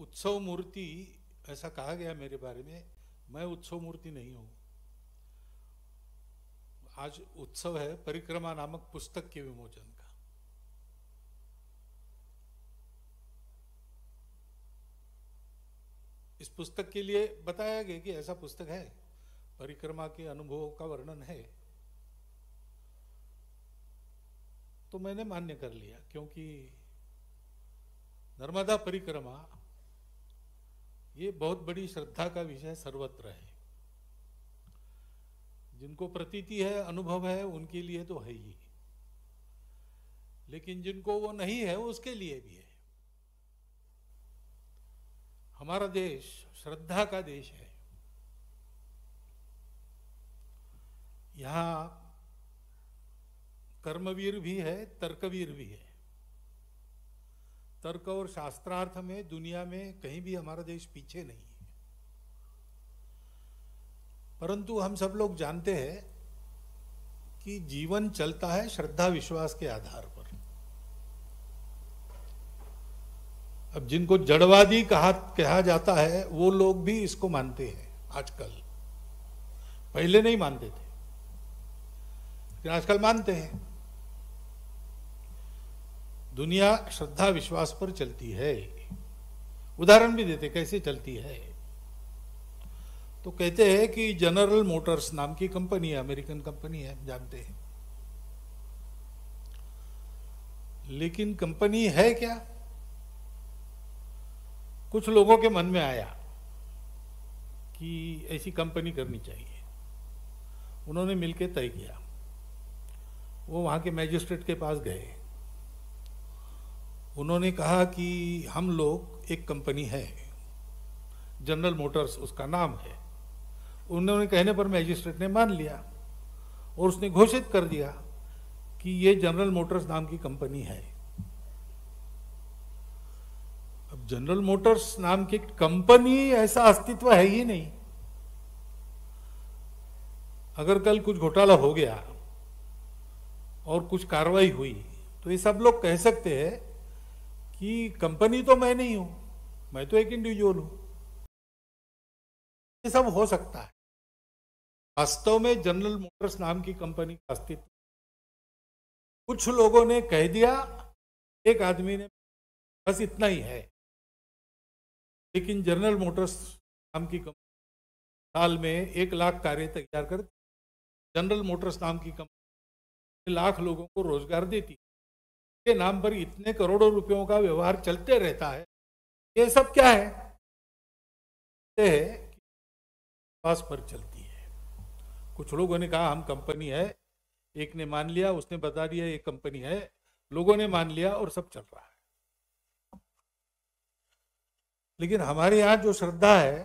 उत्सव मूर्ति ऐसा कहा गया मेरे बारे में। मैं उत्सव मूर्ति नहीं हूं। आज उत्सव है परिक्रमा नामक पुस्तक के विमोचन का। इस पुस्तक के लिए बताया गया कि ऐसा पुस्तक है, परिक्रमा के अनुभवों का वर्णन है। तो मैंने मान्य कर लिया, क्योंकि नर्मदा परिक्रमा ये बहुत बड़ी श्रद्धा का विषय सर्वत्र है। जिनको प्रतीति है, अनुभव है, उनके लिए तो है ही, लेकिन जिनको वो नहीं है उसके लिए भी है। हमारा देश श्रद्धा का देश है। यहां कर्मवीर भी है, तर्कवीर भी है। तर्क और शास्त्रार्थ में दुनिया में कहीं भी हमारा देश पीछे नहीं है। परंतु हम सब लोग जानते हैं कि जीवन चलता है श्रद्धा विश्वास के आधार पर। अब जिनको जड़वादी कहा जाता है वो लोग भी इसको मानते हैं आजकल। पहले नहीं मानते थे, लेकिन आजकल मानते हैं। दुनिया श्रद्धा विश्वास पर चलती है। उदाहरण भी देते कैसे चलती है। तो कहते हैं कि जनरल मोटर्स नाम की कंपनी है, अमेरिकन कंपनी है, जानते हैं। लेकिन कंपनी है क्या? कुछ लोगों के मन में आया कि ऐसी कंपनी करनी चाहिए। उन्होंने मिलकर तय किया। वो वहां के मैजिस्ट्रेट के पास गए। उन्होंने कहा कि हम लोग एक कंपनी है, जनरल मोटर्स उसका नाम है। उन्होंने कहने पर मैजिस्ट्रेट ने मान लिया और उसने घोषित कर दिया कि ये जनरल मोटर्स नाम की कंपनी है। अब जनरल मोटर्स नाम की कंपनी ऐसा अस्तित्व है ही नहीं। अगर कल कुछ घोटाला हो गया और कुछ कार्रवाई हुई तो ये सब लोग कह सकते हैं कि कंपनी तो मैं नहीं हूं, मैं तो एक इंडिविजुअल हूं। ये सब हो सकता है। वास्तव में जनरल मोटर्स नाम की कंपनी का अस्तित्व कुछ लोगों ने कह दिया, एक आदमी ने, बस इतना ही है। लेकिन जनरल मोटर्स नाम की कंपनी साल में 1 लाख कारें तैयार कर, जनरल मोटर्स नाम की कंपनी लाख लोगों को रोजगार देती के नाम पर इतने करोड़ों रुपयों का व्यवहार चलते रहता है। ये सब क्या है? विश्वास पर चलती है। कुछ लोगों ने कहा हम कंपनी है, एक ने मान लिया, उसने बता दिया ये कंपनी है, लोगों ने मान लिया और सब चल रहा है। लेकिन हमारे यहां जो श्रद्धा है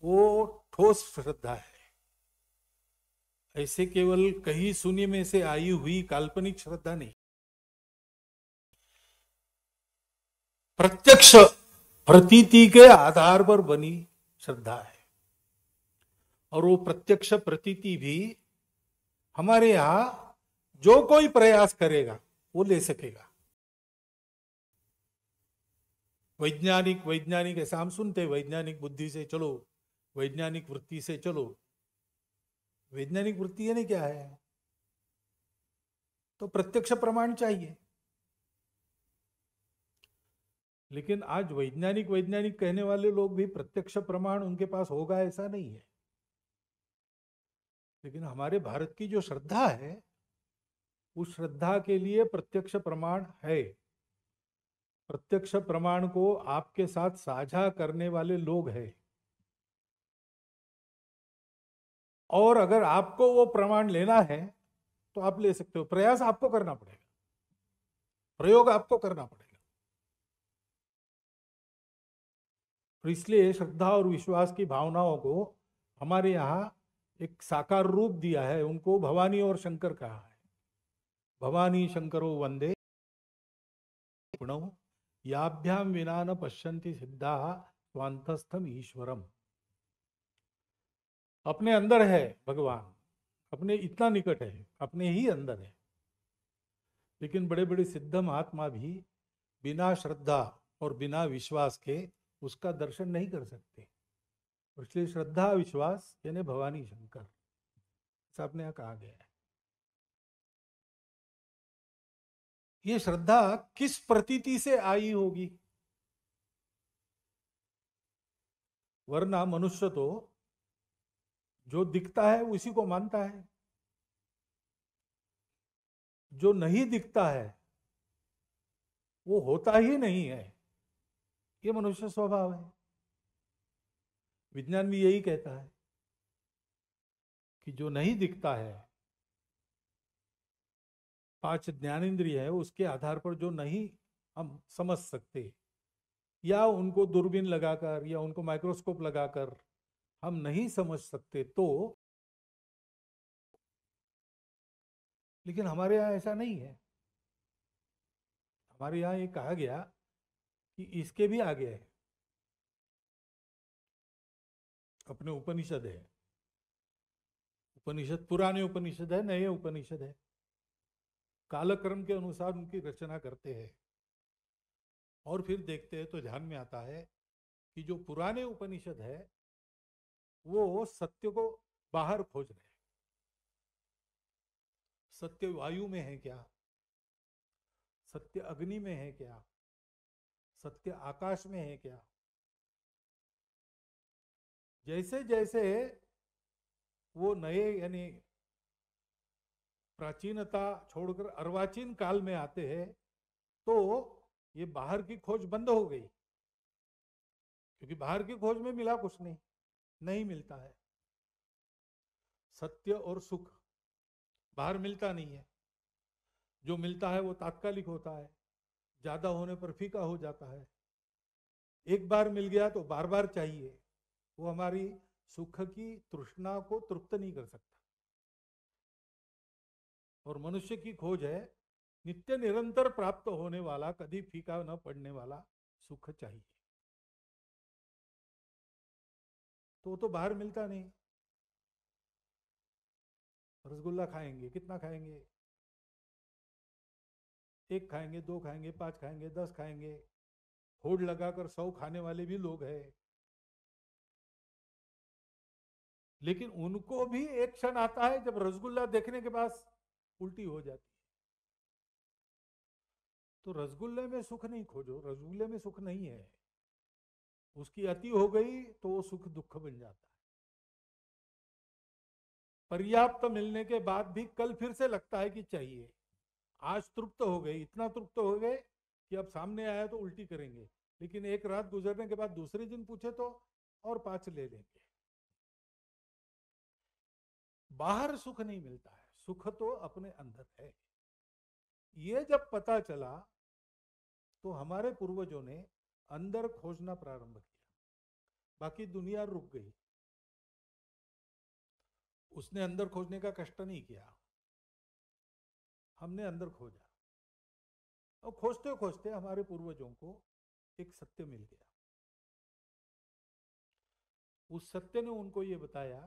वो ठोस श्रद्धा है। ऐसे केवल कहीं सुनी में से आई हुई काल्पनिक श्रद्धा नहीं, प्रत्यक्ष प्रतीति के आधार पर बनी श्रद्धा है। और वो प्रत्यक्ष प्रतीति भी हमारे यहां जो कोई प्रयास करेगा वो ले सकेगा। वैज्ञानिक ऐसा हम सुनते हैं, वैज्ञानिक बुद्धि से चलो, वैज्ञानिक वृत्ति से चलो। वैज्ञानिक वृत्ति यानी क्या है? तो प्रत्यक्ष प्रमाण चाहिए। लेकिन आज वैज्ञानिक कहने वाले लोग भी प्रत्यक्ष प्रमाण उनके पास होगा ऐसा नहीं है। लेकिन हमारे भारत की जो श्रद्धा है उस श्रद्धा के लिए प्रत्यक्ष प्रमाण है। प्रत्यक्ष प्रमाण को आपके साथ साझा करने वाले लोग हैं। और अगर आपको वो प्रमाण लेना है तो आप ले सकते हो। प्रयास आपको करना पड़ेगा, प्रयोग आपको करना पड़ेगा। तो इसलिए श्रद्धा और विश्वास की भावनाओं को हमारे यहाँ एक साकार रूप दिया है। उनको भवानी और शंकर कहा है। भवानी शंकरो वंदे गुणौ याभ्याम विना न पश्यन्ति सिद्धा स्वांतस्थम ईश्वरम। अपने अंदर है भगवान, अपने इतना निकट है, अपने ही अंदर है। लेकिन बड़े बड़े सिद्ध महात्मा भी बिना श्रद्धा और बिना विश्वास के उसका दर्शन नहीं कर सकते। इसलिए श्रद्धा विश्वास यानी भवानी शंकर ऐसा अपने यहाँ कहा गया है। ये श्रद्धा किस प्रतीति से आई होगी? वरना मनुष्य तो जो दिखता है उसी को मानता है, जो नहीं दिखता है वो होता ही नहीं है। ये मनुष्य स्वभाव है। विज्ञान भी यही कहता है कि जो नहीं दिखता है, 5 ज्ञानेंद्रिय है, उसके आधार पर जो नहीं हम समझ सकते या उनको दूरबीन लगाकर या उनको माइक्रोस्कोप लगाकर हम नहीं समझ सकते, तो लेकिन हमारे यहाँ ऐसा नहीं है। हमारे यहाँ ये कहा गया कि इसके भी आगे है। अपने उपनिषद है, उपनिषद पुराने उपनिषद है, नए उपनिषद है, कालक्रम के अनुसार उनकी रचना करते हैं और फिर देखते हैं तो ध्यान में आता है कि जो पुराने उपनिषद है वो सत्य को बाहर खोज रहे हैं। सत्य वायु में है क्या? सत्य अग्नि में है क्या? सत्य आकाश में है क्या? जैसे जैसे वो नए यानी प्राचीनता छोड़कर अर्वाचीन काल में आते हैं तो ये बाहर की खोज बंद हो गई, क्योंकि बाहर की खोज में मिला कुछ नहीं मिलता है। सत्य और सुख बाहर मिलता नहीं है। जो मिलता है वो तात्कालिक होता है, ज्यादा होने पर फीका हो जाता है। एक बार मिल गया तो बार बार चाहिए, वो हमारी सुख की तृष्णा को तृप्त नहीं कर सकता। और मनुष्य की खोज है नित्य निरंतर प्राप्त होने वाला, कभी फीका न पड़ने वाला सुख चाहिए। तो बाहर मिलता नहीं। रसगुल्ला खाएंगे, कितना खाएंगे? 1 खाएंगे, 2 खाएंगे, 5 खाएंगे, 10 खाएंगे। होड़ लगाकर 100 खाने वाले भी लोग हैं। लेकिन उनको भी एक क्षण आता है जब रसगुल्ला देखने के बाद उल्टी हो जाती है। तो रसगुल्ले में सुख नहीं खोजो, रसगुल्ले में सुख नहीं है। उसकी अति हो गई तो वो सुख दुख बन जाता है। पर्याप्त मिलने के बाद भी कल फिर से लगता है कि चाहिए। आज तृप्त हो गए, इतना तृप्त हो गए कि अब सामने आया तो उल्टी करेंगे, लेकिन एक रात गुजरने के बाद दूसरे दिन पूछे तो और 5 ले लेंगे। बाहर सुख नहीं मिलता है, सुख तो अपने अंदर है। ये जब पता चला तो हमारे पूर्वजों ने अंदर खोजना प्रारंभ किया, बाकी दुनिया रुक गई। उसने अंदर खोजने का कष्ट नहीं किया, हमने अंदर खोजा। और खोजते खोजते हमारे पूर्वजों को एक सत्य मिल गया। उस सत्य ने उनको ये बताया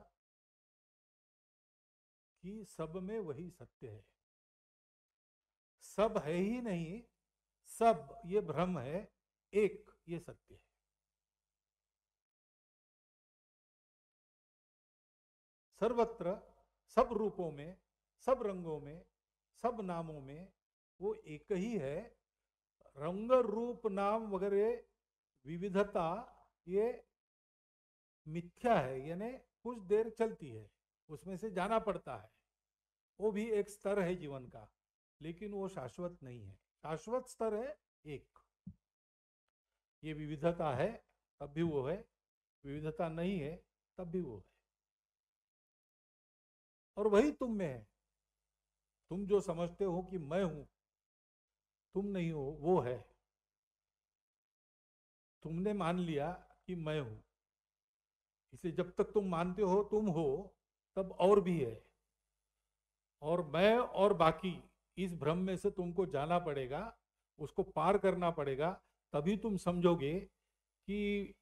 कि सब में वही सत्य है। सब है ही नहीं, सब ये भ्रम है, एक ये सत्य है। सर्वत्र सब रूपों में, सब रंगों में, सब नामों में वो एक ही है। रंग रूप नाम वगैरह विविधता ये मिथ्या है, यानी कुछ देर चलती है, उसमें से जाना पड़ता है। वो भी एक स्तर है जीवन का, लेकिन वो शाश्वत नहीं है। शाश्वत स्तर है एक। ये विविधता है तब भी वो है, विविधता नहीं है तब भी वो है। और वही तुम में है। तुम जो समझते हो कि मैं हूं, तुम नहीं हो, वो है। तुमने मान लिया कि मैं हूं, इसलिए जब तक तुम मानते हो तुम हो, तब और भी है। और मैं और बाकी, इस भ्रम में से तुमको जाना पड़ेगा, उसको पार करना पड़ेगा, तभी तुम समझोगे कि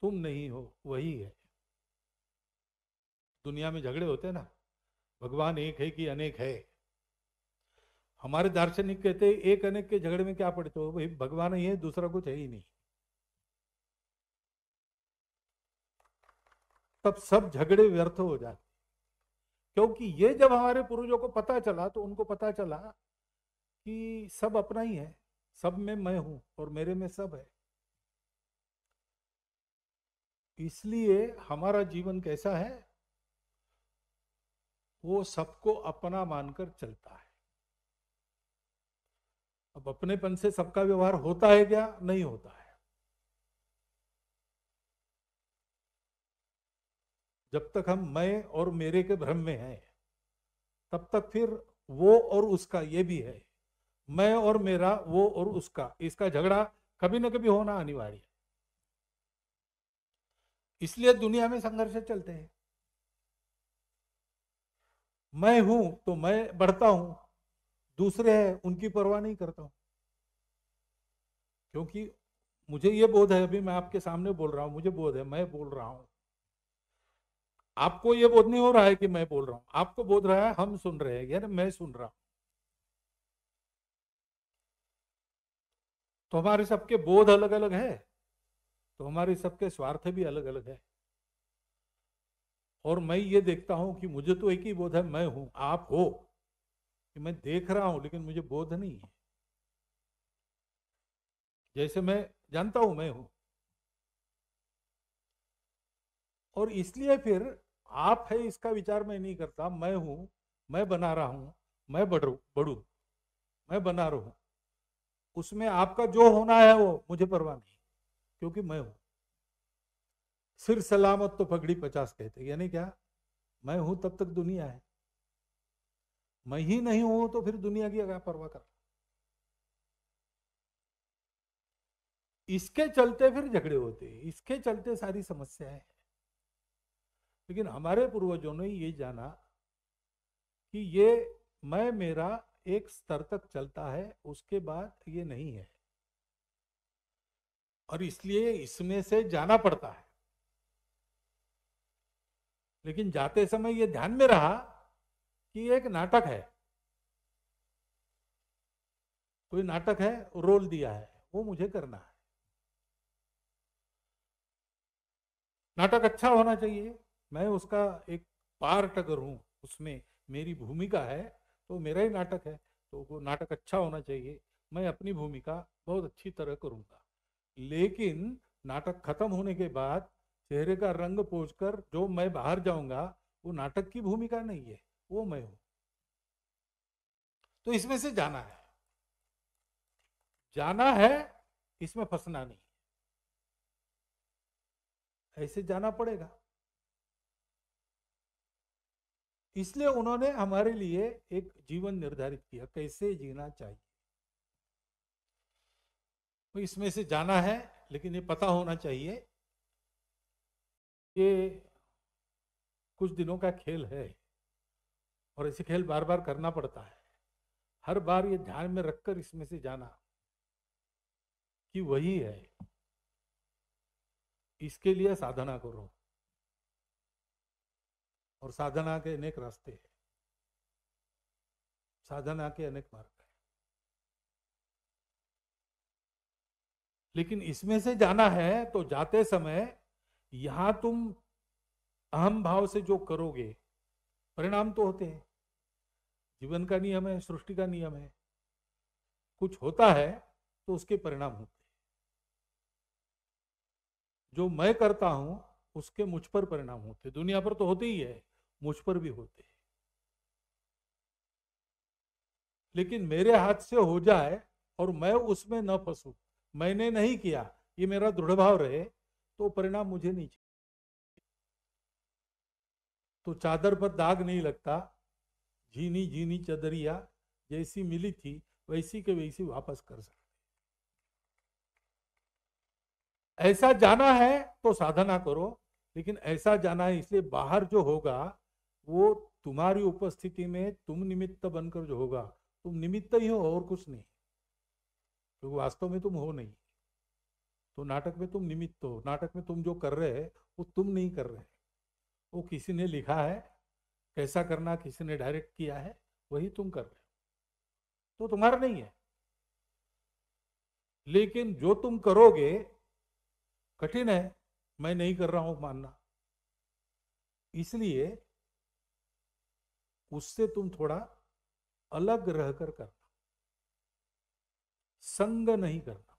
तुम नहीं हो, वही है। दुनिया में झगड़े होते हैं ना, भगवान एक है कि अनेक है। हमारे दार्शनिक कहते हैं एक अनेक के झगड़े में क्या पड़ते हो, भाई भगवान ही है, दूसरा कुछ है ही नहीं। तब सब झगड़े व्यर्थ हो जाते। क्योंकि ये जब हमारे पूर्वजों को पता चला तो उनको पता चला कि सब अपना ही है, सब में मैं हूं और मेरे में सब है। इसलिए हमारा जीवन कैसा है, वो सबको अपना मानकर चलता है। अब अपनेपन से सबका व्यवहार होता है क्या? नहीं होता है। जब तक हम मैं और मेरे के भ्रम में हैं, तब तक फिर वो और उसका ये भी है, मैं और मेरा, वो और उसका, इसका झगड़ा कभी ना कभी होना अनिवार्य है। इसलिए दुनिया में संघर्ष चलते हैं। मैं हूं तो मैं बढ़ता हूं, दूसरे हैं उनकी परवाह नहीं करता हूं। क्योंकि मुझे ये बोध है, अभी मैं आपके सामने बोल रहा हूं, मुझे बोध है मैं बोल रहा हूं। आपको ये बोध नहीं हो रहा है कि मैं बोल रहा हूं, आपको बोध रहा है हम सुन रहे हैं, यानी मैं सुन रहा हूं। तो हमारे सबके बोध अलग अलग है, तो हमारे सबके स्वार्थ भी अलग अलग है। और मैं ये देखता हूं कि मुझे तो एक ही बोध है, मैं हूं, आप हो, कि मैं देख रहा हूं लेकिन मुझे बोध नहीं है। जैसे मैं जानता हूं मैं हूं, और इसलिए फिर आप है इसका विचार मैं नहीं करता। मैं हूं, मैं बना रहा हूं, मैं बढ़ू, मैं बना रहूं, उसमें आपका जो होना है वो मुझे परवाह नहीं, क्योंकि मैं हूं। सिर सलामत तो पगड़ी 50 कहते, यानी क्या? मैं हूं तब तक दुनिया है, मैं ही नहीं हूं तो फिर दुनिया की क्या परवाह कर। इसके चलते फिर झगड़े होते हैं, इसके चलते सारी समस्याएं हैं। लेकिन हमारे पूर्वजों ने ये जाना कि ये मैं मेरा एक स्तर तक चलता है, उसके बाद ये नहीं है, और इसलिए इसमें से जाना पड़ता है। लेकिन जाते समय ये ध्यान में रहा कि एक नाटक है, कोई नाटक है, रोल दिया है, वो मुझे करना है। नाटक अच्छा होना चाहिए, मैं उसका एक पार्ट अगर हूं, उसमें मेरी भूमिका है, तो मेरा ही नाटक है, तो वो नाटक अच्छा होना चाहिए, मैं अपनी भूमिका बहुत अच्छी तरह करूंगा। लेकिन नाटक खत्म होने के बाद चेहरे का रंग पोंछकर जो मैं बाहर जाऊंगा, वो नाटक की भूमिका नहीं है, वो मैं हूं। तो इसमें से जाना है, जाना है, इसमें फंसना नहीं, ऐसे जाना पड़ेगा। इसलिए उन्होंने हमारे लिए एक जीवन निर्धारित किया, कैसे जीना चाहिए। तो इसमें से जाना है, लेकिन ये पता होना चाहिए कि कुछ दिनों का खेल है, और ऐसे खेल बार बार करना पड़ता है। हर बार ये ध्यान में रखकर इसमें से जाना कि वही है, इसके लिए साधना करो। और साधना के अनेक रास्ते हैं, साधना के अनेक मार्ग हैं, लेकिन इसमें से जाना है तो जाते समय यहां तुम अहम भाव से जो करोगे, परिणाम तो होते हैं। जीवन का नियम है, सृष्टि का नियम है, कुछ होता है तो उसके परिणाम होते हैं। जो मैं करता हूं उसके मुझ पर परिणाम होते, दुनिया पर तो होते ही है, मुझ पर भी होते। लेकिन मेरे हाथ से हो जाए और मैं उसमें न फंसू, मैंने नहीं किया, ये मेरा दृढ़ भाव रहे, तो परिणाम मुझे नहीं चाहिए। तो चादर पर दाग नहीं लगता, झीनी झीनी चदरिया जैसी मिली थी वैसी के वैसी वापस कर सकते। ऐसा जाना है तो साधना करो, लेकिन ऐसा जाना है इसलिए बाहर जो होगा वो तुम्हारी उपस्थिति में तुम निमित्त बनकर जो होगा, तुम निमित्त ही हो और कुछ नहीं, क्योंकि वास्तव में तुम हो नहीं। तो नाटक में तुम निमित्त हो, नाटक में तुम जो कर रहे हैं वो तुम नहीं कर रहे, वो किसी ने लिखा है, कैसा करना किसी ने डायरेक्ट किया है, वही तुम कर रहे हो, तो तुम्हारा नहीं है। लेकिन जो तुम करोगे कठिन है, मैं नहीं कर रहा हूं मानना। इसलिए उससे तुम थोड़ा अलग रहकर करना, संग नहीं करना।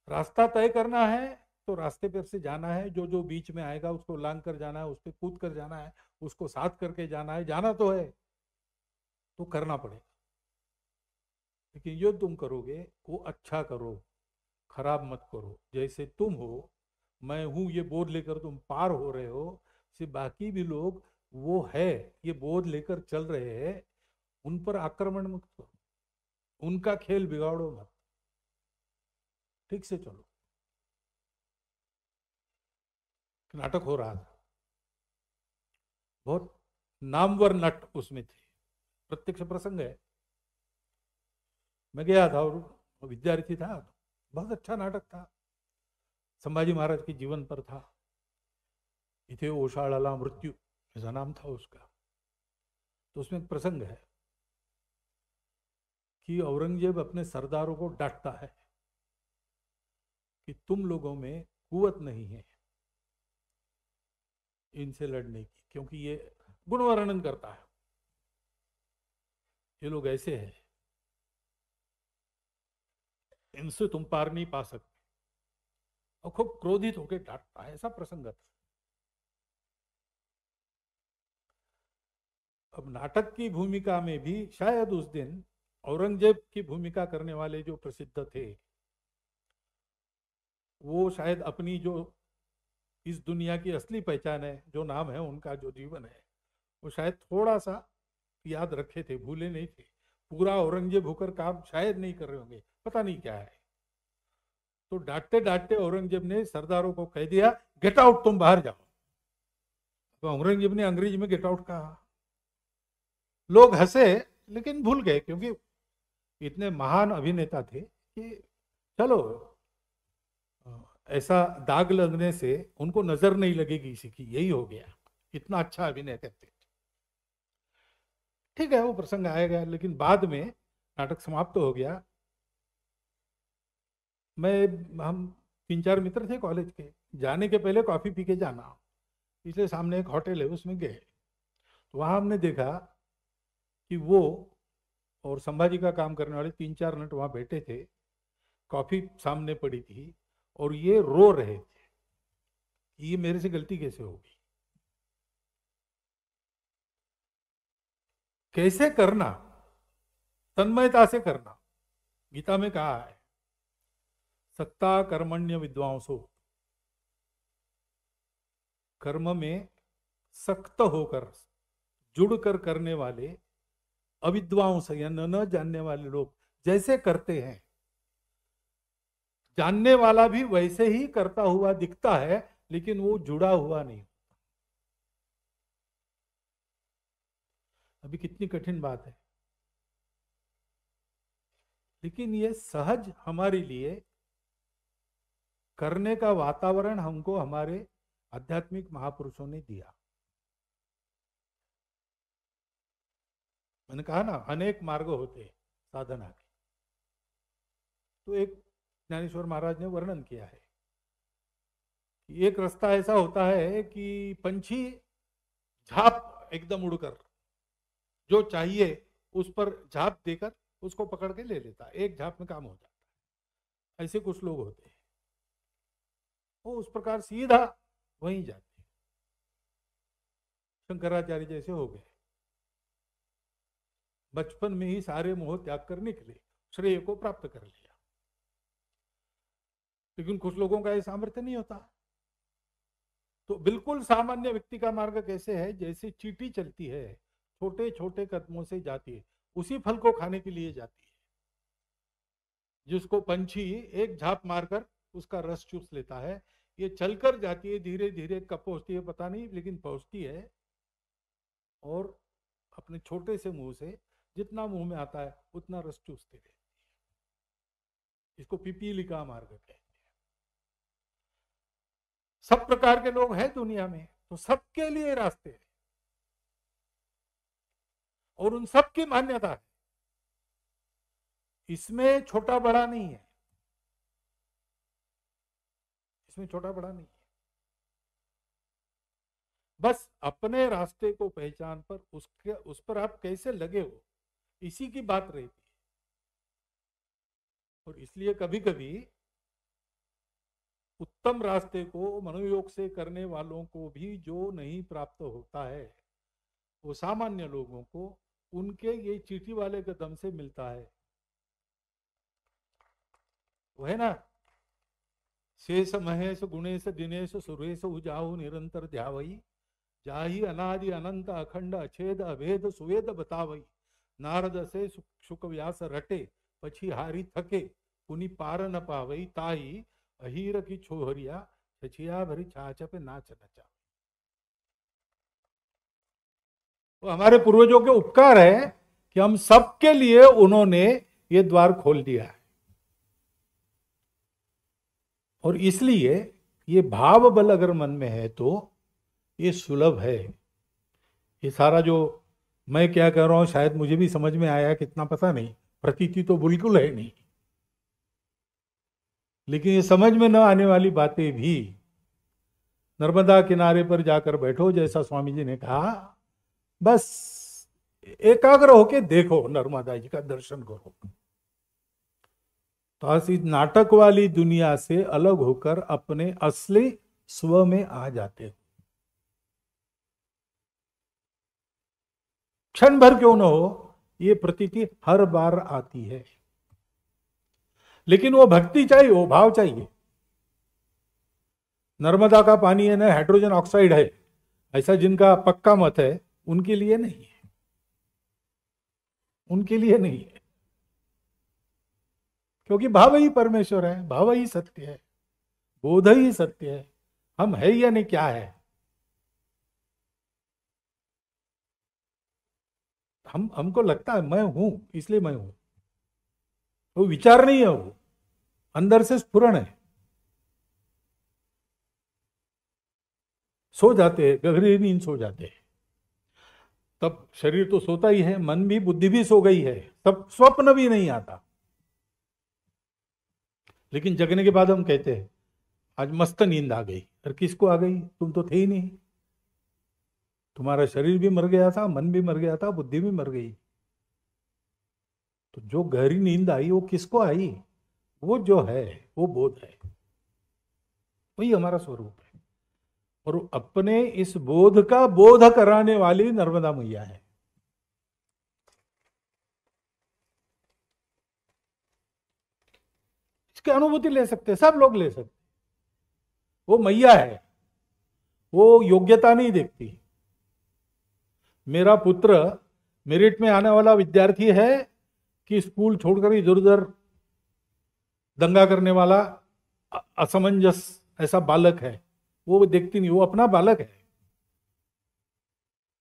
रास्ता तय करना है तो रास्ते पर से जाना है, जो जो बीच में आएगा उसको लांग कर जाना है, उस पर कूद कर जाना है, उसको साथ करके जाना है, जाना तो है, तो करना पड़ेगा। लेकिन जो तुम करोगे वो अच्छा करो, खराब मत करो। जैसे तुम हो, मैं हूं ये बोध लेकर तुम पार हो रहे हो, सिर्फ बाकी भी लोग वो है ये बोध लेकर चल रहे हैं, उन पर आक्रमण मत करो, उनका खेल बिगाड़ो मत, ठीक से चलो। नाटक हो रहा था, बहुत नामवर नट उसमें थे, प्रत्यक्ष प्रसंग है। मैं गया था और विद्यार्थी था, बहुत अच्छा नाटक था, संभाजी महाराज के जीवन पर था। इथे ओशाळाला मृत्यु ऐसा नाम था उसका। तो उसमें एक प्रसंग है कि औरंगजेब अपने सरदारों को डांटता है कि तुम लोगों में कुवत नहीं है इनसे लड़ने की, क्योंकि ये गुण वर्णन करता है, ये लोग ऐसे हैं, इनसे तुम पार नहीं पा सकते, और खूब क्रोधित होकर डांटता है। ऐसा प्रसंग था। अब नाटक की भूमिका में भी शायद उस दिन औरंगजेब की भूमिका करने वाले जो प्रसिद्ध थे, वो शायद अपनी जो इस दुनिया की असली पहचान है, जो नाम है उनका, जो जीवन है, वो शायद थोड़ा सा याद रखे थे, भूले नहीं थे। पूरा औरंगजेब होकर काम शायद नहीं कर रहे होंगे, पता नहीं क्या है। तो डांटते डांटते औरंगजेब ने सरदारों को कह दिया, गेट आउट, तुम बाहर जाओ। तो औरंगजेब ने अंग्रेजी में गेट आउट कहा। लोग हंसे, लेकिन भूल गए, क्योंकि इतने महान अभिनेता थे कि चलो, ऐसा दाग लगने से उनको नजर नहीं लगेगी किसी की, यही हो गया, इतना अच्छा अभिनय करते। ठीक है, वो प्रसंग आएगा, लेकिन बाद में नाटक समाप्त हो गया। मैं हम 3-4 मित्र थे कॉलेज के, जाने के पहले कॉफी पी के जाना, इसलिए सामने एक होटल है उसमें गए। तो वहां हमने देखा कि वो और संभाजी का काम करने वाले 3-4 नट वहां बैठे थे, कॉफी सामने पड़ी थी, और ये रो रहे थे कि ये मेरे से गलती कैसे होगी। कैसे करना, तन्मयता से करना। गीता में कहा है, सक्ता कर्मण्य विद्वांसो, कर्म में सख्त होकर जुड़कर करने वाले अविद्वांस या न जानने वाले लोग जैसे करते हैं, जानने वाला भी वैसे ही करता हुआ दिखता है, लेकिन वो जुड़ा हुआ नहीं। अभी कितनी कठिन बात है, लेकिन ये सहज हमारे लिए करने का वातावरण हमको हमारे आध्यात्मिक महापुरुषों ने दिया। मैंने कहा ना, अनेक मार्ग होते साधना के, तो एक ज्ञानेश्वर महाराज ने वर्णन किया है कि एक रास्ता ऐसा होता है कि पंछी झाप एकदम उड़कर जो चाहिए उस पर झाप देकर उसको पकड़ के ले लेता है, एक झाप में काम हो जाता है। ऐसे कुछ लोग होते हैं, वो उस प्रकार सीधा वहीं जाते हैं, शंकराचार्य जैसे हो गए, बचपन में ही सारे मोह त्याग कर निकले, श्रेय को प्राप्त कर लिया। लेकिन कुछ लोगों का ये सामर्थ्य नहीं होता। तो बिल्कुल सामान्य व्यक्ति का मार्ग कैसे है, जैसे चींटी चलती है, छोटे छोटे कदमों से जाती है, उसी फल को खाने के लिए जाती है, जिसको पंछी एक झाप मारकर उसका रस चूस लेता है। ये चलकर जाती है, धीरे धीरे कब पहुंचती है पता नहीं, लेकिन पहुंचती है, और अपने छोटे से मुंह से जितना मुंह में आता है उतना रस चूसते रहती है। इसको पिपीलिका मार्ग कहते हैं। सब प्रकार के लोग हैं दुनिया में, तो सबके लिए रास्ते हैं, और उन सब की मान्यता है, इसमें छोटा बड़ा नहीं है, इसमें छोटा बड़ा नहीं है। बस अपने रास्ते को पहचान पर उस पर आप कैसे लगे हो, इसी की बात रहती है। और इसलिए कभी कभी उत्तम रास्ते को मनोयोग से करने वालों को भी जो नहीं प्राप्त होता है, वो सामान्य लोगों को उनके ये चीटी वाले कदम से मिलता है। वो है ना, शेष महेश गुणेश दिनेश सुरेश उजाहु निरंतर ध्यावई, जाहि अनादि अनंत अखंड अछेद अभेद सुवेद बतावई, नारद से शुक व्यास रटे पछी हारी थके, पुनि पार न पावई, ताही अहीर की छोहरिया छछिया भरी छाछ पे नाच नचा। वो हमारे पूर्वजों के उपकार है कि हम सबके लिए उन्होंने ये द्वार खोल दिया है। और इसलिए ये भाव बल अगर मन में है तो ये सुलभ है। ये सारा जो मैं क्या कह रहा हूं शायद मुझे भी समझ में आया, कितना पता नहीं, प्रतीति तो बिल्कुल है नहीं, लेकिन ये समझ में न आने वाली बातें भी, नर्मदा किनारे पर जाकर बैठो जैसा स्वामी जी ने कहा, बस एकाग्र होके देखो, नर्मदा जी का दर्शन करो, तो इस नाटक वाली दुनिया से अलग होकर अपने असली स्व में आ जाते हो। क्षण भर क्यों न हो, ये प्रतीति हर बार आती है, लेकिन वो भक्ति चाहिए, वो भाव चाहिए। नर्मदा का पानी है ना हाइड्रोजन ऑक्साइड है, ऐसा जिनका पक्का मत है उनके लिए नहीं है, उनके लिए नहीं है, क्योंकि भाव ही परमेश्वर है, भाव ही सत्य है, बोध ही सत्य है। हम है या नहीं क्या है, हमको लगता है मैं हूं इसलिए मैं हूं, वो विचार नहीं है, वो अंदर से स्फुरण है। सो जाते हैं, गहरी नींद सो जाते हैं, तब शरीर तो सोता ही है, मन भी बुद्धि भी सो गई है, तब स्वप्न भी नहीं आता। लेकिन जगने के बाद हम कहते हैं आज मस्त नींद आ गई। और किसको आ गई, तुम तो थे ही नहीं, तुम्हारा शरीर भी मर गया था, मन भी मर गया था, बुद्धि भी मर गई। तो जो गहरी नींद आई वो किसको आई, वो जो है वो बोध है, वही हमारा स्वरूप है। और अपने इस बोध का बोध कराने वाली नर्मदा मैया है। इसकी अनुभूति ले सकते हैं, सब लोग ले सकते, वो मैया है, वो योग्यता नहीं देखती। मेरा पुत्र मेरिट में आने वाला विद्यार्थी है कि स्कूल छोड़कर इधर उधर दंगा करने वाला असमंजस ऐसा बालक है, वो देखती नहीं, वो अपना बालक है,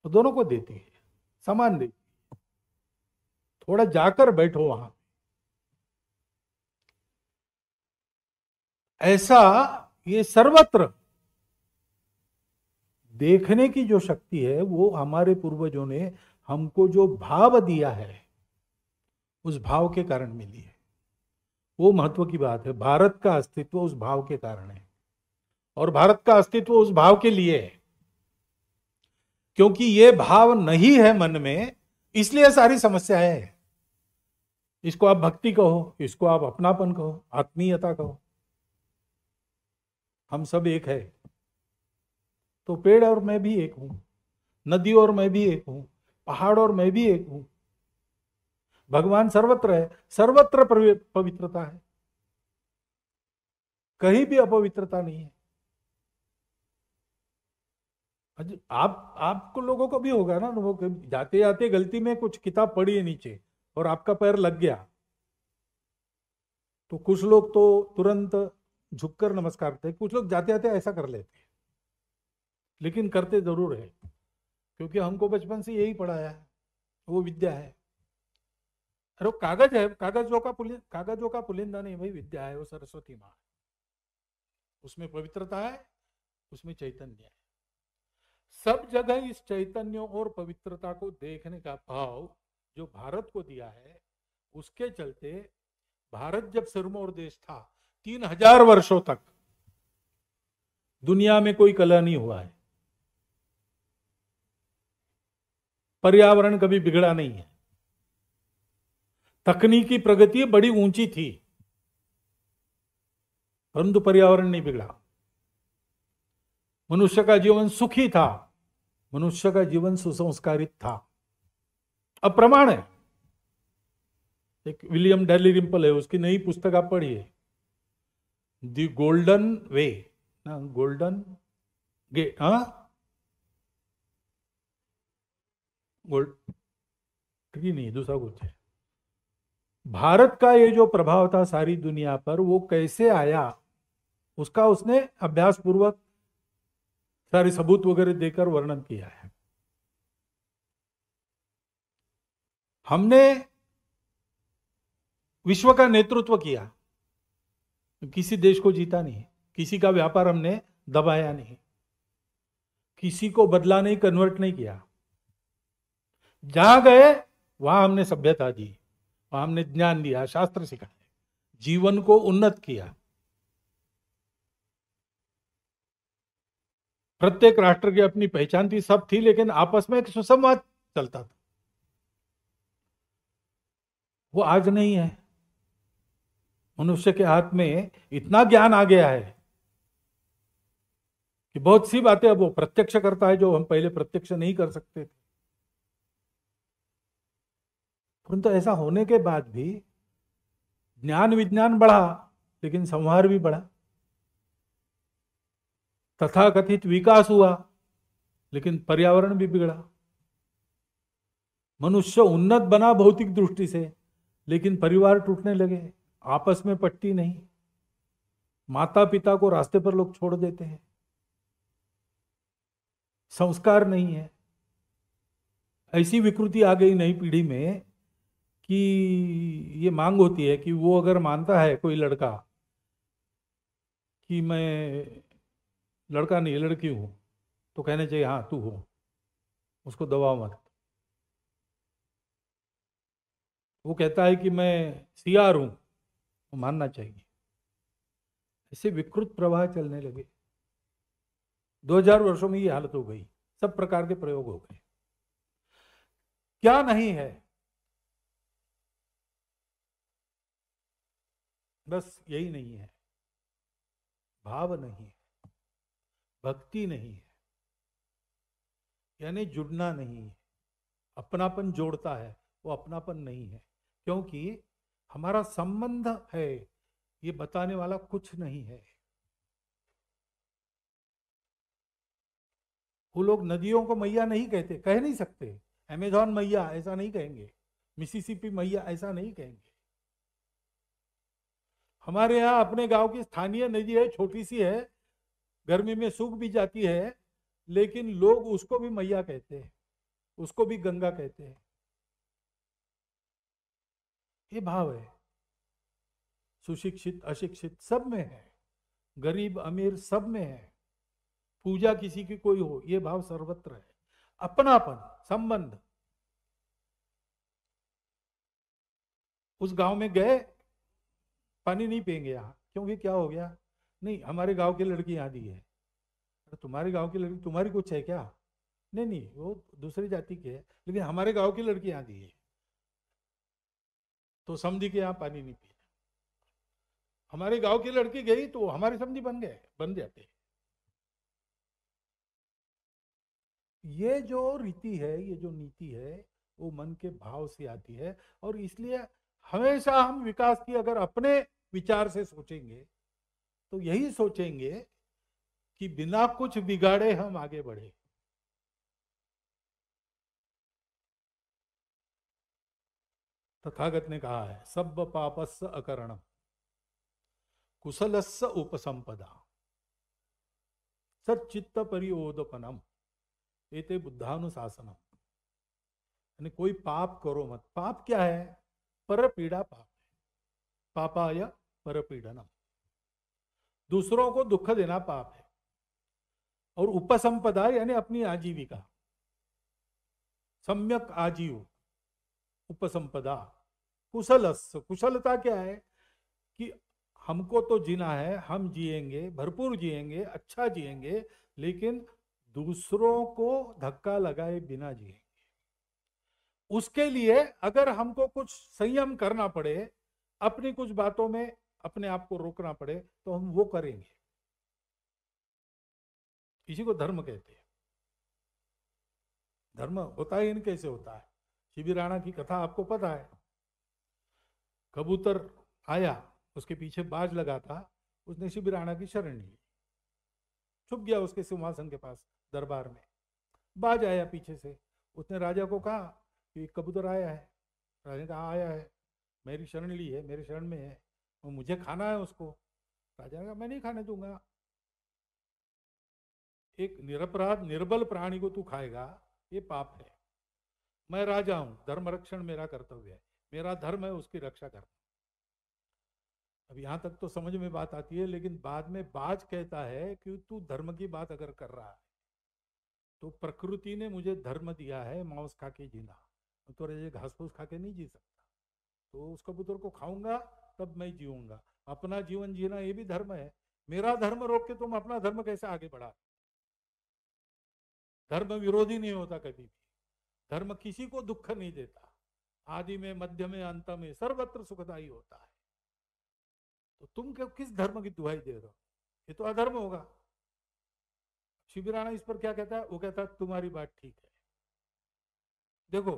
तो दोनों को देती है, समान देती है। थोड़ा जाकर बैठो वहां, ऐसा ये सर्वत्र देखने की जो शक्ति है वो हमारे पूर्वजों ने हमको जो भाव दिया है उस भाव के कारण मिली है। वो महत्व की बात है। भारत का अस्तित्व उस भाव के कारण है, और भारत का अस्तित्व उस भाव के लिए है, क्योंकि ये भाव नहीं है मन में, इसलिए सारी समस्याएं है। इसको आप भक्ति कहो, इसको आप अपनापन कहो, आत्मीयता कहो, हम सब एक है। तो पेड़ और मैं भी एक हूं, नदी और मैं भी एक हूं, पहाड़ और मैं भी एक हूं। भगवान सर्वत्र है, सर्वत्र पवित्रता है, कहीं भी अपवित्रता नहीं है। आपको लोगों को भी होगा ना, वो जाते जाते गलती में कुछ किताब पढ़ी है नीचे और आपका पैर लग गया, तो कुछ लोग तो तुरंत झुककर नमस्कार करते, कुछ लोग जाते जाते ऐसा कर लेते हैं, लेकिन करते जरूर है, क्योंकि हमको बचपन से यही पढ़ाया है, वो विद्या है। अरे वो कागज है, कागजों का पुलिंदा नहीं भाई, विद्या है, वो सरस्वती माँ है, उसमें पवित्रता है, उसमें चैतन्य है। सब जगह इस चैतन्य और पवित्रता को देखने का भाव जो भारत को दिया है, उसके चलते भारत जब सिरमौर देश था 3000 वर्षों तक दुनिया में कोई कलह नहीं हुआ है। पर्यावरण कभी बिगड़ा नहीं है। तकनीकी प्रगति बड़ी ऊंची थी, परंतु पर्यावरण नहीं बिगड़ा। मनुष्य का जीवन सुखी था, मनुष्य का जीवन सुसंस्कारित था। अब प्रमाण है, एक विलियम डैलिरिम्पल है, उसकी नई पुस्तक आप पढ़िए, द गोल्डन वे ना, गोल्डन गेट, हाँ गोल्ड ट्री नहीं, दूसरा कुछ है। भारत का ये जो प्रभाव था सारी दुनिया पर, वो कैसे आया उसका उसने अभ्यास पूर्वक सारे सबूत वगैरह देकर वर्णन किया है। हमने विश्व का नेतृत्व किया, किसी देश को जीता नहीं, किसी का व्यापार हमने दबाया नहीं, किसी को बदला नहीं, कन्वर्ट नहीं किया। जहां गए वहां हमने सभ्यता दी, वहां हमने ज्ञान दिया, शास्त्र सिखाए, जीवन को उन्नत किया। प्रत्येक राष्ट्र की अपनी पहचान थी, सब थी, लेकिन आपस में एक सुसंवाद चलता था। वो आज नहीं है। मनुष्य के हाथ में इतना ज्ञान आ गया है कि बहुत सी बातें अब वो प्रत्यक्ष करता है जो हम पहले प्रत्यक्ष नहीं कर सकते थे। परंतु ऐसा होने के बाद भी ज्ञान विज्ञान बढ़ा, लेकिन संहार भी बढ़ा। तथाकथित विकास हुआ, लेकिन पर्यावरण भी बिगड़ा। मनुष्य उन्नत बना भौतिक दृष्टि से, लेकिन परिवार टूटने लगे, आपस में पट्टी नहीं, माता पिता को रास्ते पर लोग छोड़ देते हैं, संस्कार नहीं है। ऐसी विकृति आ गई नई पीढ़ी में कि ये मांग होती है कि वो अगर मानता है कोई लड़का कि मैं लड़का नहीं लड़की हूं, तो कहना चाहिए हाँ तू हो, उसको दबाओ मत। वो कहता है कि मैं सीआर हूं, वो मानना चाहिए। ऐसे विकृत प्रवाह चलने लगे। 2000 वर्षों में ये हालत हो गई, सब प्रकार के प्रयोग हो गए। क्या नहीं है, बस यही नहीं है, भाव नहीं है, भक्ति नहीं है, यानी जुड़ना नहीं है। अपनापन जोड़ता है, वो अपनापन नहीं है, क्योंकि हमारा संबंध है ये बताने वाला कुछ नहीं है। वो लोग नदियों को मैया नहीं कहते, कह नहीं सकते। अमेजॉन मैया ऐसा नहीं कहेंगे, मिसिसिपी मैया ऐसा नहीं कहेंगे। हमारे यहाँ अपने गांव की स्थानीय नदी है, छोटी सी है, गर्मी में सूख भी जाती है, लेकिन लोग उसको भी मैया कहते हैं, उसको भी गंगा कहते हैं। ये भाव है, सुशिक्षित अशिक्षित सब में है, गरीब अमीर सब में है, पूजा किसी की कोई हो, ये भाव सर्वत्र है। अपनापन, संबंध। उस गांव में गए, पानी नहीं पियेंगे यहाँ, क्योंकि क्या हो गया, नहीं हमारे गांव की लड़की यहाँ दी है। तुम्हारे गांव की लड़की तुम्हारी कुछ है क्या? नहीं नहीं, वो दूसरी जाति की है, लेकिन हमारे गांव की लड़की यहाँ दी है, तो समझी के यहाँ पानी नहीं पिए। हमारे गांव की लड़की गई तो हमारे समझी बन गए, बन जाते। ये जो रीति है, ये जो नीति है, वो मन के भाव से आती है। और इसलिए हमेशा हम विकास की अगर अपने विचार से सोचेंगे तो यही सोचेंगे कि बिना कुछ बिगाड़े हम आगे बढ़े। तथागत ने कहा है, सब पापस्य अकरणम कुशलस्य उपसंपदा सच्चित्त परिओदपनम एते बुद्धानुशासनम। यानी कोई पाप करो मत। पाप क्या है? पर पीड़ा पाप है, पापाय पर पीड़नम, दूसरों को दुख देना पाप है। और उपसंपदा यानी अपनी आजीविका, सम्यक आजीव, उपसंपदा। कुशलस्य, कुशलता क्या है कि हमको तो जीना है, हम जिएंगे, भरपूर जिएंगे, अच्छा जिएंगे, लेकिन दूसरों को धक्का लगाए बिना जिएंगे। उसके लिए अगर हमको कुछ संयम करना पड़े, अपनी कुछ बातों में अपने आप को रोकना पड़े, तो हम वो करेंगे। इसी को धर्म कहते हैं। धर्म होता ही नहीं, कैसे होता है? शिबी राणा की कथा आपको पता है। कबूतर आया, उसके पीछे बाज लगा था, उसने शिबी राणा की शरण ली, छुप गया उसके सिंहासन के पास दरबार में। बाज आया पीछे से, उसने राजा को कहा कि कबूतर आया है। राजा ने कहा आया है, मेरी शरण ली है, मेरे शरण में है, और मुझे खाना है उसको। राजा ने कहा मैं नहीं खाने दूंगा। एक निरपराध निर्बल प्राणी को तू खाएगा, ये पाप है। मैं राजा हूं, धर्म रक्षण मेरा कर्तव्य है, मेरा धर्म है उसकी रक्षा करना। अब यहां तक तो समझ में बात आती है, लेकिन बाद में बाज कहता है कि तू धर्म की बात अगर कर रहा है तो प्रकृति ने मुझे धर्म दिया है मांस खा के जीना, तो रजे घास फूस खा के नहीं जी सकता, तो उस कबूतर को खाऊंगा तब मैं जीऊंगा। अपना जीवन जीना ये भी धर्म है। मेरा धर्म रोक के तुम अपना धर्म कैसे आगे बढ़ा? धर्म विरोधी नहीं होता कभी भी। धर्म किसी को दुख नहीं देता, आदि में मध्य में अंत में सर्वत्र सुखदायी होता है। तो तुम क्यों किस धर्म की दुहाई दे रहे हो? ये तो अधर्म होगा। शिबी राणा इस पर क्या कहता है? वो कहता है तुम्हारी बात ठीक है। देखो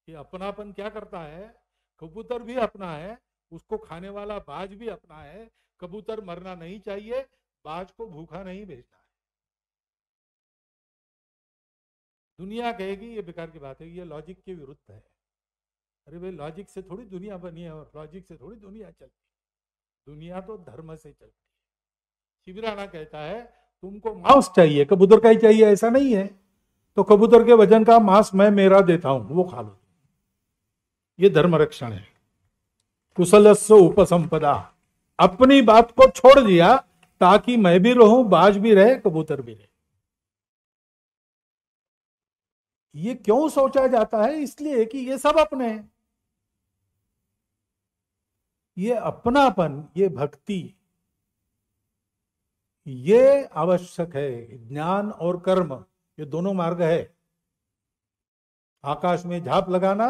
ये अपनापन क्या करता है। कबूतर भी अपना है, उसको खाने वाला बाज भी अपना है। कबूतर मरना नहीं चाहिए, बाज को भूखा नहीं भेजना है। दुनिया कहेगी ये बेकार की बात है, ये लॉजिक के विरुद्ध है। अरे भाई लॉजिक से थोड़ी दुनिया बनी है, और लॉजिक से थोड़ी दुनिया चलती है। दुनिया तो धर्म से चलती है। शिबी राणा कहता है तुमको मांस चाहिए, कबूतर का ही चाहिए ऐसा नहीं है, तो कबूतर के वजन का मांस मैं मेरा देता हूं, वो खा लो। ये धर्म रक्षण है। कुशलस्य उपसंपदा, अपनी बात को छोड़ दिया ताकि मैं भी रहूं, बाज भी रहे, कबूतर भी रहे। ये क्यों सोचा जाता है? इसलिए कि ये सब अपने हैं। ये अपनापन, ये भक्ति, ये आवश्यक है। ज्ञान और कर्म ये दोनों मार्ग है। आकाश में झाप लगाना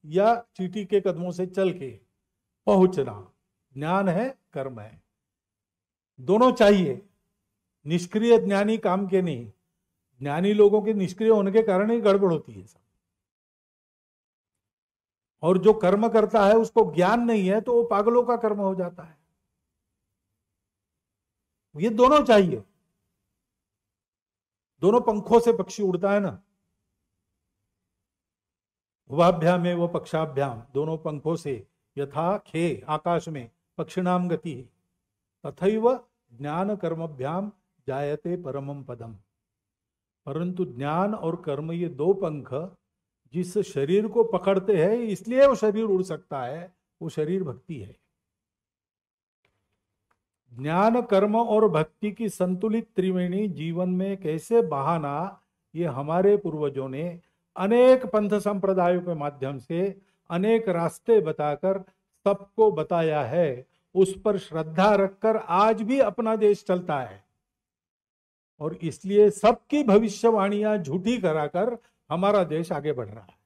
या चींटी के कदमों से चल के पहुंचना, ज्ञान है, कर्म है, दोनों चाहिए। निष्क्रिय ज्ञानी काम के नहीं। ज्ञानी लोगों के निष्क्रिय होने के कारण ही गड़बड़ होती है सब। और जो कर्म करता है उसको ज्ञान नहीं है तो वो पागलों का कर्म हो जाता है। ये दोनों चाहिए। दोनों पंखों से पक्षी उड़ता है ना, उभाभ्याम में वो पक्षाभ्याम, दोनों पंखों से यथा खे आकाश में पक्षिणाम गति तथैव ज्ञान कर्मभ्याम जायते परमम पदम। परंतु ज्ञान और कर्म ये दो पंख जिस शरीर को पकड़ते हैं, इसलिए वो शरीर उड़ सकता है, वो शरीर भक्ति है। ज्ञान कर्म और भक्ति की संतुलित त्रिवेणी जीवन में कैसे बहाना, ये हमारे पूर्वजों ने अनेक पंथ संप्रदायों के माध्यम से अनेक रास्ते बताकर सबको बताया है। उस पर श्रद्धा रखकर आज भी अपना देश चलता है, और इसलिए सबकी भविष्यवाणियां झूठी कराकर हमारा देश आगे बढ़ रहा है।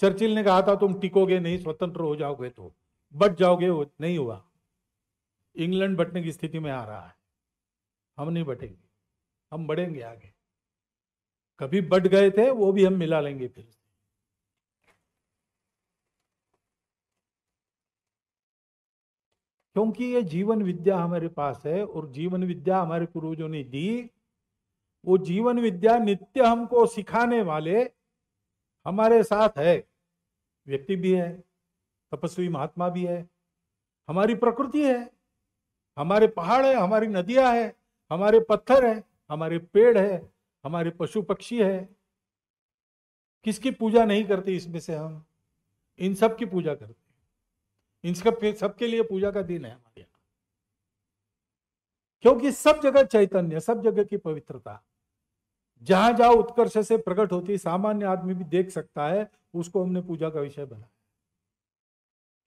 चर्चिल ने कहा था तुम टिकोगे नहीं, स्वतंत्र हो जाओगे तो बट जाओगे, नहीं हुआ। इंग्लैंड बटने की स्थिति में आ रहा है। हम नहीं बटेंगे, हम बढ़ेंगे आगे। कभी बट गए थे, वो भी हम मिला लेंगे फिर। क्योंकि ये जीवन विद्या हमारे पास है, और जीवन विद्या हमारे पूर्वजों ने दी। वो जीवन विद्या नित्य हमको सिखाने वाले हमारे साथ है। व्यक्ति भी है, तपस्वी महात्मा भी है, हमारी प्रकृति है, हमारे पहाड़ है, हमारी नदियां है, हमारे पत्थर है, हमारे पेड़ है, हमारे पशु पक्षी है। किसकी पूजा नहीं करते इसमें से? हम इन सब की पूजा करते हैं। इन सबके लिए पूजा का दिन है हमारे यहाँ, क्योंकि सब जगह चैतन्य, सब जगह की पवित्रता जहां जहां उत्कर्ष से प्रकट होती है, सामान्य आदमी भी देख सकता है, उसको हमने पूजा का विषय बनाया।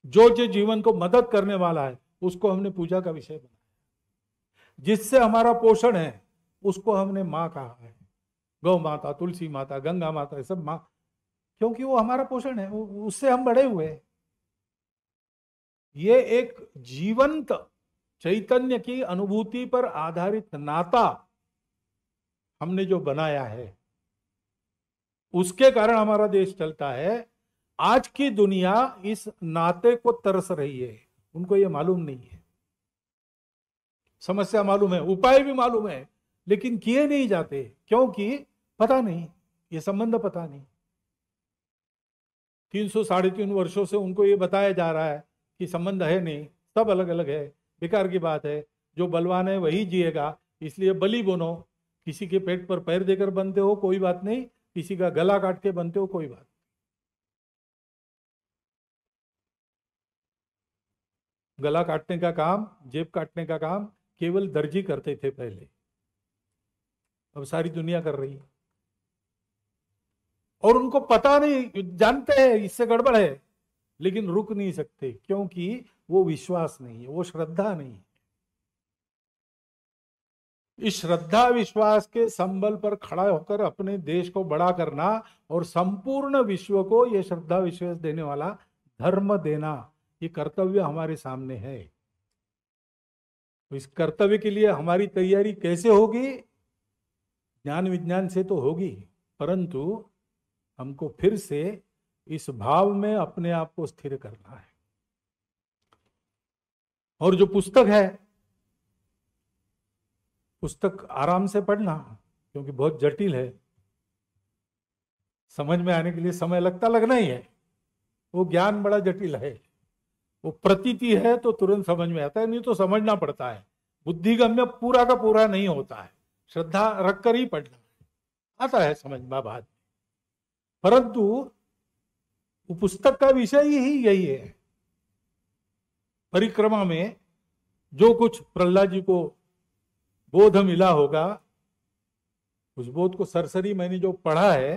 जो जीवन को मदद करने वाला है उसको हमने पूजा का विषय बनाया। जिससे हमारा पोषण है उसको हमने मां कहा है। गौ माता, तुलसी माता, गंगा माता, ये सब माँ, क्योंकि वो हमारा पोषण है, उससे हम बड़े हुए। ये एक जीवंत चैतन्य की अनुभूति पर आधारित नाता हमने जो बनाया है, उसके कारण हमारा देश चलता है। आज की दुनिया इस नाते को तरस रही है, उनको ये मालूम नहीं है। समस्या मालूम है, उपाय भी मालूम है, लेकिन किए नहीं जाते, क्योंकि पता नहीं, ये संबंध पता नहीं। 300 350 वर्षों से उनको ये बताया जा रहा है कि संबंध है नहीं, सब अलग अलग है, बेकार की बात है, जो बलवान है वही जिएगा, इसलिए बलि बनो। किसी के पेट पर पैर देकर बनते हो कोई बात नहीं, किसी का गला काट के बनते हो कोई बात। गला काटने का काम, जेब काटने का काम केवल दर्जी करते थे पहले, अब सारी दुनिया कर रही है। और उनको पता नहीं, जानते हैं इससे गड़बड़ है, लेकिन रुक नहीं सकते, क्योंकि वो विश्वास नहीं है, वो श्रद्धा नहीं है। इस श्रद्धा विश्वास के संबल पर खड़ा होकर अपने देश को बड़ा करना और संपूर्ण विश्व को ये श्रद्धा विश्वास देने वाला धर्म देना, ये कर्तव्य हमारे सामने है। तो इस कर्तव्य के लिए हमारी तैयारी कैसे होगी? ज्ञान विज्ञान से तो होगी, परंतु हमको फिर से इस भाव में अपने आप को स्थिर करना है। और जो पुस्तक है, पुस्तक आराम से पढ़ना, क्योंकि बहुत जटिल है, समझ में आने के लिए समय लगना ही है। वो ज्ञान बड़ा जटिल है, वो प्रतीति है तो तुरंत समझ में आता है, नहीं तो समझना पड़ता है, बुद्धिगम्य पूरा का पूरा नहीं होता है, श्रद्धा रखकर ही पढ़ना आता है समझ में बाद में। परंतु वो पुस्तक का विषय ही यही है। परिक्रमा में जो कुछ प्रहलाद जी को बोध मिला होगा, उस बोध को सरसरी मैंने जो पढ़ा है,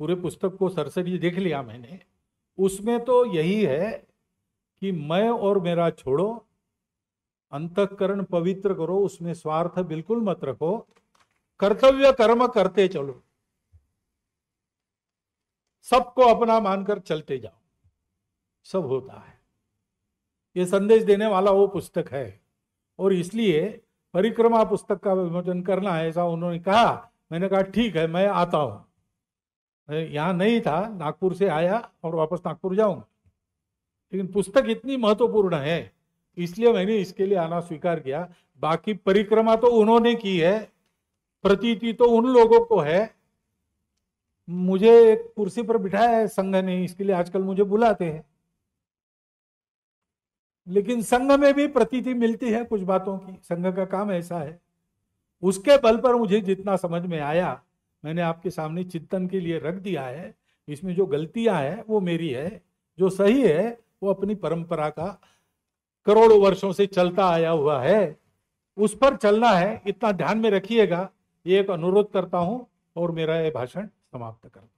पूरे पुस्तक को सरसरी देख लिया मैंने, उसमें तो यही है कि मैं और मेरा छोड़ो, अंतःकरण पवित्र करो, उसमें स्वार्थ बिल्कुल मत रखो, कर्तव्य कर्म करते चलो, सबको अपना मानकर चलते जाओ, सब होता है। ये संदेश देने वाला वो पुस्तक है, और इसलिए परिक्रमा पुस्तक का विमोचन करना है, ऐसा उन्होंने कहा। मैंने कहा ठीक है, मैं आता हूं। यहां नहीं था, नागपुर से आया और वापस नागपुर जाऊंगा, लेकिन पुस्तक इतनी महत्वपूर्ण है इसलिए मैंने इसके लिए आना स्वीकार किया। बाकी परिक्रमा तो उन्होंने की है, प्रतीति तो उन लोगों को है। मुझे एक कुर्सी पर बिठाया है संघ ने, इसके लिए आजकल मुझे बुलाते हैं, लेकिन संघ में भी प्रतीति मिलती है कुछ बातों की, संघ का काम ऐसा है। उसके बल पर मुझे जितना समझ में आया मैंने आपके सामने चिंतन के लिए रख दिया है। इसमें जो गलतियां हैं वो मेरी है, जो सही है वो अपनी परंपरा का करोड़ों वर्षों से चलता आया हुआ है, उस पर चलना है, इतना ध्यान में रखिएगा। ये एक अनुरोध करता हूं और मेरा ये भाषण समाप्त करता हूं।